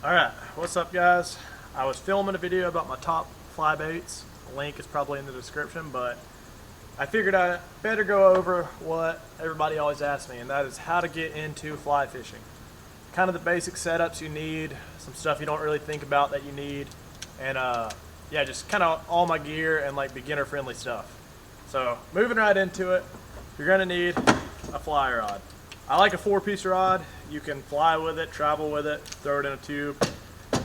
Alright, what's up guys? I was filming a video about my top fly baits. The link is probably in the description, but I figured I better go over what everybody always asks me, and that is how to get into fly fishing. Kind of the basic setups you need, some stuff you don't really think about that you need, and yeah, just kind of all my gear and like beginner friendly stuff. So moving right into it, you're going to need a fly rod. I like a 4-piece rod. You can fly with it, travel with it, throw it in a tube.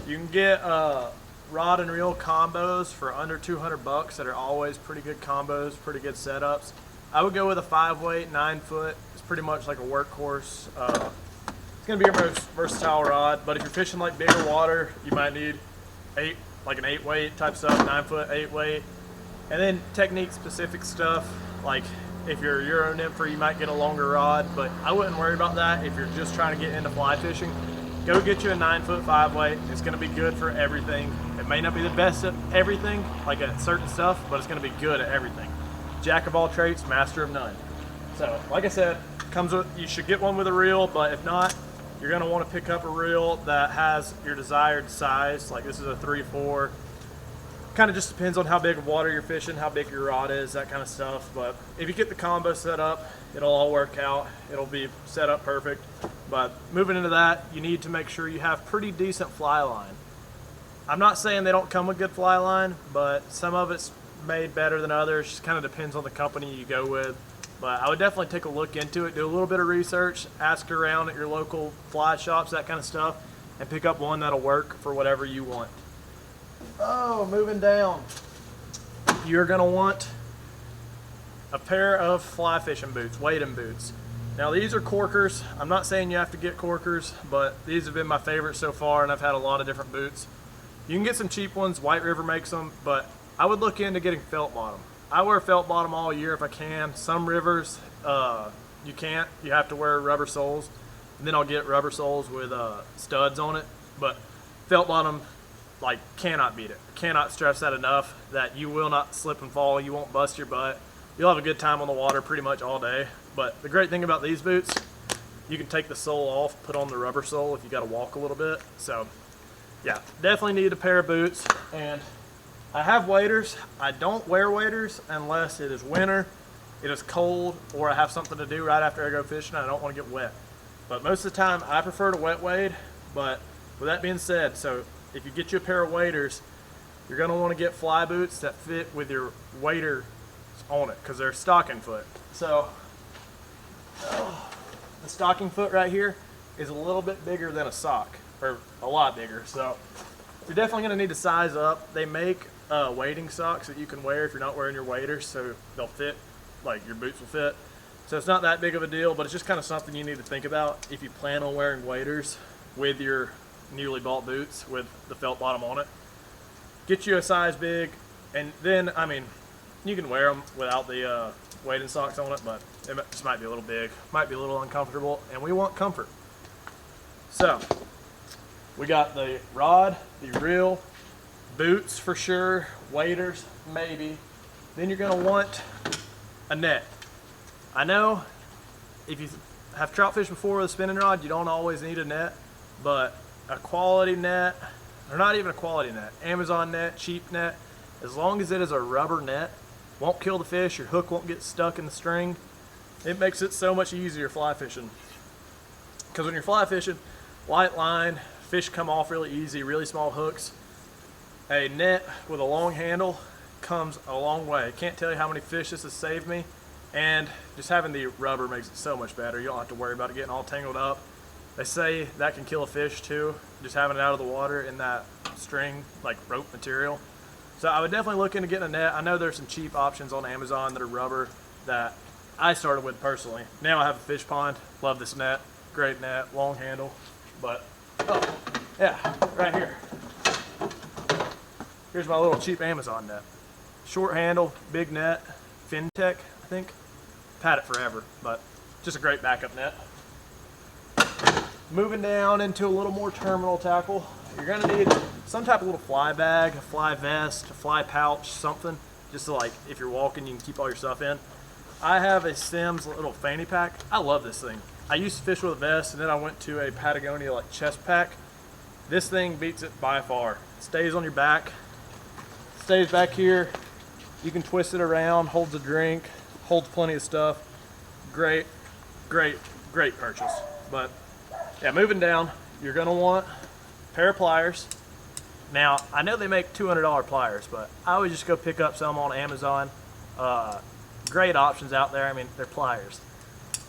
You can get rod and reel combos for under 200 bucks that are always pretty good combos, pretty good setups. I would go with a 5-weight, 9-foot. It's pretty much like a workhorse. It's going to be your most versatile rod, but if you're fishing like bigger water, you might need like an 8-weight type stuff, 9-foot, 8-weight. And then technique specific stuff, like if you're Euro nympher, you might get a longer rod, but I wouldn't worry about that if you're just trying to get into fly fishing. Go get you a 9-foot 5-weight. It's going to be good for everything. It may not be the best at everything, like at certain stuff, but it's going to be good at everything. Jack of all trades, master of none. So, like I said, comes with, you should get one with a reel, but if not, you're going to want to pick up a reel that has your desired size. Like this is a 3-4. Kind of just depends on how big of water you're fishing, how big your rod is, that kind of stuff. But if you get the combo set up, it'll all work out. It'll be set up perfect. But moving into that, you need to make sure you have pretty decent fly line. I'm not saying they don't come with good fly line, but some of it's made better than others. Just kind of depends on the company you go with. But I would definitely take a look into it, do a little bit of research, ask around at your local fly shops, that kind of stuff, and pick up one that'll work for whatever you want. Oh, moving down. You're going to want a pair of fly fishing boots, wading boots. Now these are corkers. I'm not saying you have to get corkers, but these have been my favorite so far, and I've had a lot of different boots. You can get some cheap ones. White River makes them, but I would look into getting felt bottom. I wear felt bottom all year if I can. Some rivers you can't. You have to wear rubber soles, and then I'll get rubber soles with studs on it. But felt bottom, like, cannot beat it. Cannot stress that enough, that you will not slip and fall. You won't bust your butt. You'll have a good time on the water pretty much all day. But the great thing about these boots, you can take the sole off, put on the rubber sole if you got to walk a little bit. So yeah, definitely need a pair of boots. And I have waders. I don't wear waders unless it is winter, it is cold, or I have something to do right after I go fishing and I don't want to get wet. But most of the time I prefer to wet wade. But with that being said, so if you get you a pair of waders, you're going to want to get fly boots that fit with your wader on it, because they're stocking foot. So the stocking foot right here is a little bit bigger than a sock, or a lot bigger. So you're definitely going to need to size up. They make wading socks that you can wear if you're not wearing your waders, so they'll fit, like your boots will fit. So it's not that big of a deal, but it's just kind of something you need to think about if you plan on wearing waders with your newly bought boots with the felt bottom on it. Get you a size big, and then, I mean, you can wear them without the wading socks on it, but it just might be a little big, might be a little uncomfortable, and we want comfort. So we got the rod, the reel, boots for sure, waders maybe. Then you're going to want a net. I know if you have trout fished before with a spinning rod, you don't always need a net, but a quality net, or not even a quality net, Amazon net, cheap net, as long as it is a rubber net, won't kill the fish, your hook won't get stuck in the string. It makes it so much easier fly fishing. Because when you're fly fishing, light line, fish come off really easy, really small hooks. A net with a long handle comes a long way. Can't tell you how many fish this has saved me, and just having the rubber makes it so much better. You don't have to worry about it getting all tangled up. They say that can kill a fish too, just having it out of the water in that string, like rope material. So I would definitely look into getting a net. I know there's some cheap options on Amazon that are rubber that I started with personally. Now I have a fish pond, love this net, great net, long handle, but oh yeah, right here. Here's my little cheap Amazon net. Short handle, big net, FinTech, I think. I've had it forever, but just a great backup net. Moving down into a little more terminal tackle, you're going to need some type of little fly bag, a fly vest, a fly pouch, something, just to, like, if you're walking, you can keep all your stuff in. I have a Simms little fanny pack. I love this thing. I used to fish with a vest, and then I went to a Patagonia like chest pack, This thing beats it by far. Stays on your back, stays back here. You can twist it around, holds a drink, holds plenty of stuff. Great, great, great purchase. But yeah, moving down, you're gonna want a pair of pliers. Now, I know they make $200 pliers, but I always just go pick up some on Amazon. Great options out there. I mean, they're pliers.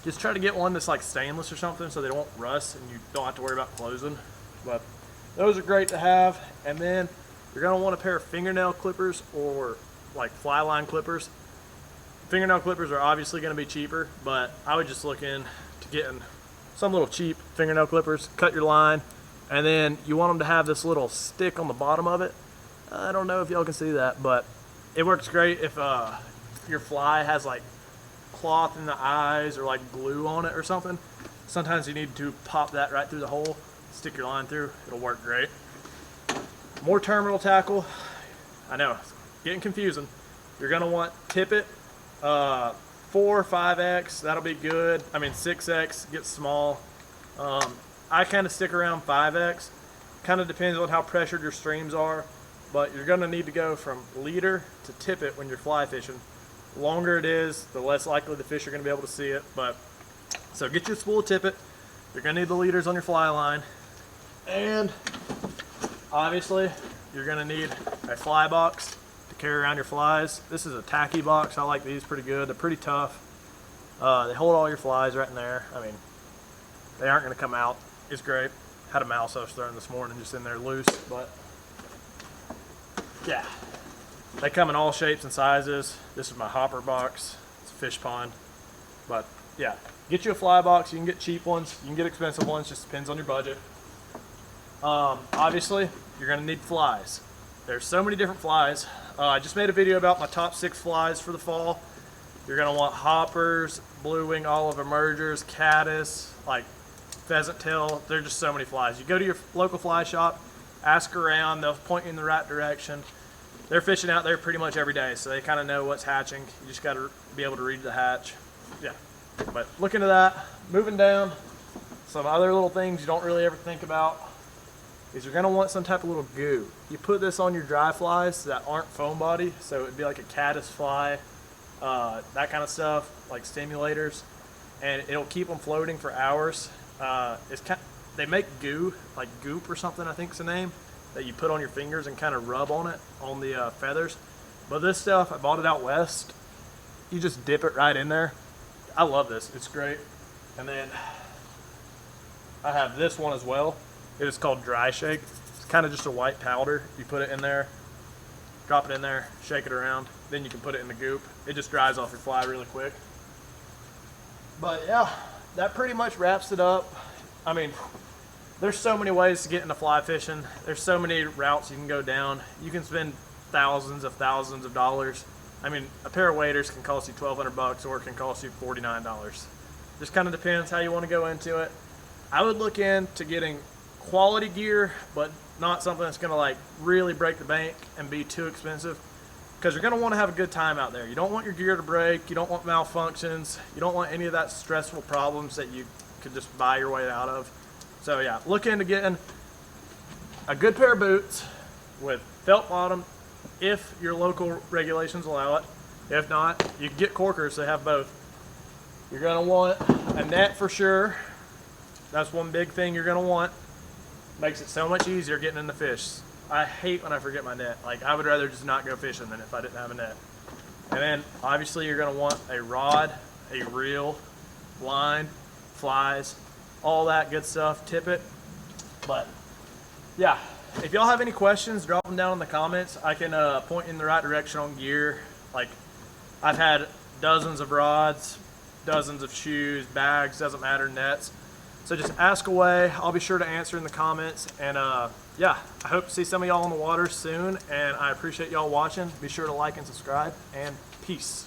Just try to get one that's like stainless or something so they don't rust and you don't have to worry about closing. But those are great to have. And then you're gonna want a pair of fingernail clippers or like fly line clippers. Fingernail clippers are obviously gonna be cheaper, but I would just look into getting some little cheap fingernail clippers, cut your line, and then you want them to have this little stick on the bottom of it. I don't know if y'all can see that, but it works great if your fly has like cloth in the eyes or like glue on it or something. Sometimes you need to pop that right through the hole, stick your line through, it'll work great. More terminal tackle. I know, it's getting confusing. You're gonna want tippet, 4 or 5X, that'll be good. I mean 6X gets small. I kind of stick around 5X. Kind of depends on how pressured your streams are, but you're gonna need to go from leader to tippet when you're fly fishing. The longer it is, the less likely the fish are gonna be able to see it. But so get your spool of tippet. You're gonna need the leaders on your fly line, and obviously you're gonna need a fly box to carry around your flies. This is a tacky box. I like these pretty good. They're pretty tough. They hold all your flies right in there. I mean, they aren't gonna come out. It's great. Had a mouse I was throwing this morning just in there loose, but yeah. They come in all shapes and sizes. This is my hopper box. It's a fish pond. But yeah, get you a fly box. You can get cheap ones. You can get expensive ones. Just depends on your budget. Obviously, you're gonna need flies. There's so many different flies. I just made a video about my top 6 flies for the fall. You're gonna want hoppers, blue wing olive emergers, caddis, like pheasant tail. There's just so many flies. You go to your local fly shop, ask around, they'll point you in the right direction. They're fishing out there pretty much every day, so they kind of know what's hatching. You just got to be able to read the hatch. Yeah, but look into that. Moving down, some other little things you don't really ever think about is you're gonna want some type of little goo. You put this on your dry flies that aren't foam body, so it'd be like a caddis fly, that kind of stuff, like stimulators, and it'll keep them floating for hours. They make goo, like goop or something, I think is the name, that you put on your fingers and kind of rub on it, on the feathers. But this stuff, I bought it out west. You just dip it right in there. I love this, it's great. And then I have this one as well. It is called Dry Shake. It's kind of just a white powder. You put it in there, drop it in there, shake it around, then you can put it in the goop. It just dries off your fly really quick. But yeah, that pretty much wraps it up. I mean, there's so many ways to get into fly fishing. There's so many routes you can go down. You can spend thousands of dollars. I mean, a pair of waders can cost you $1,200 or it can cost you $49. Just kind of depends how you want to go into it. I would look into getting quality gear, but not something that's going to like really break the bank and be too expensive, because you're going to want to have a good time out there. You don't want your gear to break. You don't want malfunctions. You don't want any of that stressful problems that you could just buy your way out of. So yeah, look into getting a good pair of boots with felt bottom if your local regulations allow it. If not, you can get corkers. They have both. You're going to want a net for sure. That's one big thing you're going to want. Makes it so much easier getting in the fish. I hate when I forget my net. Like, I would rather just not go fishing than if I didn't have a net. And then obviously you're going to want a rod, a reel, line, flies, all that good stuff, tippet. But yeah, if y'all have any questions, drop them down in the comments. I can point you in the right direction on gear. Like, I've had dozens of rods, dozens of shoes, bags, doesn't matter, nets. So just ask away. I'll be sure to answer in the comments. And yeah, I hope to see some of y'all on the water soon. And I appreciate y'all watching. Be sure to like and subscribe. And peace.